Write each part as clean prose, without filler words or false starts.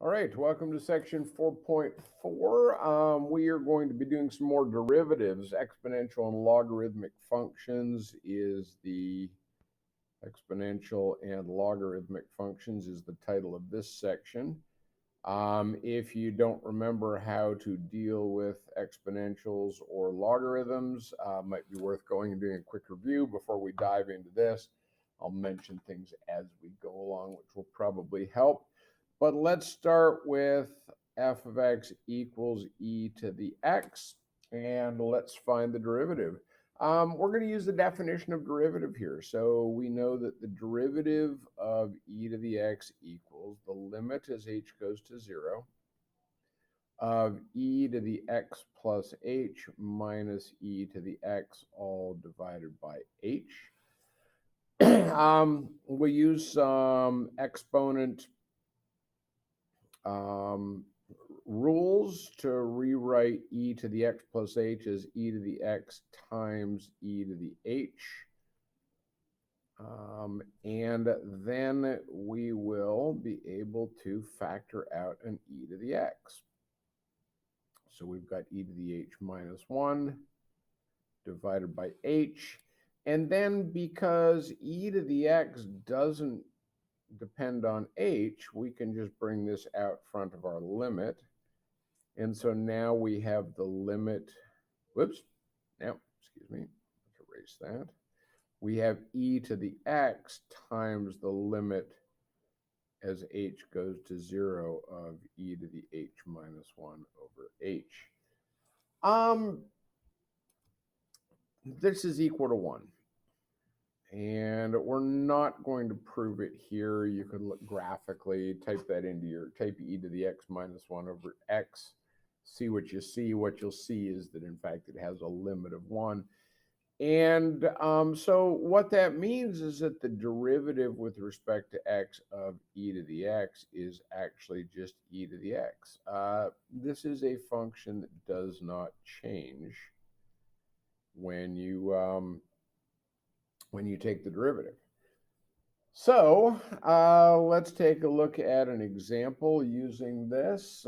All right, welcome to section 4.4. We are going to be doing some more derivatives. Exponential and logarithmic functions is the title of this section. If you don't remember how to deal with exponentials or logarithms, might be worth going and doing a quick review before we dive into this. I'll mention things as we go along, which will probably help. But let's start with f of x equals e to the x, and let's find the derivative. We're going to use the definition of derivative here. So we know that the derivative of e to the x equals the limit as h goes to 0 of e to the x plus h minus e to the x all divided by h. We use some exponent rules to rewrite e to the x plus h as e to the x times e to the h. And then we will be able to factor out an e to the x. So we've got e to the h minus 1 divided by h. And then because e to the x doesn't depend on h, we can just bring this out front of our limit. And so now we have the limit, let's erase that. We have e to the x times the limit as h goes to 0 of e to the h minus 1 over h. This is equal to 1. And we're not going to prove it here. You could look graphically, type e to the x minus 1 over x, see what you see. What you'll see is that, in fact, it has a limit of 1. And so what that means is that the derivative with respect to x of e to the x is actually just e to the x. This is a function that does not change when you take the derivative. So let's take a look at an example using this.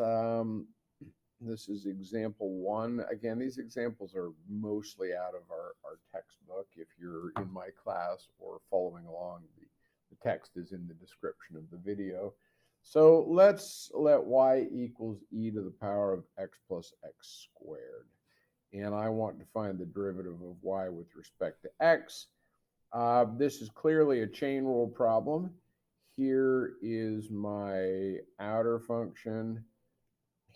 This is example 1. Again, these examples are mostly out of our textbook. If you're in my class or following along, the text is in the description of the video. So let's let y equals e to the power of x plus x squared. And I want to find the derivative of y with respect to x. This is clearly a chain rule problem. Here is my outer function.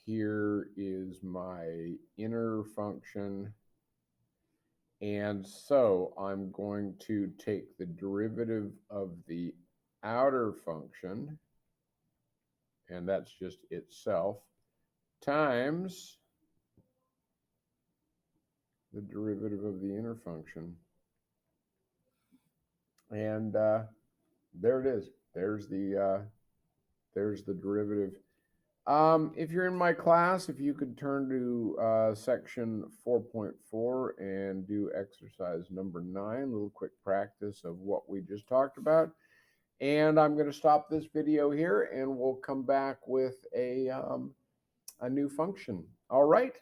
Here is my inner function. And so I'm going to take the derivative of the outer function, and that's just itself, times the derivative of the inner function. And there it is. There's the derivative. If you're in my class, if you could turn to section 4.4 and do exercise number 9, a little quick practice of what we just talked about. And I'm going to stop this video here, and we'll come back with a new function. All right.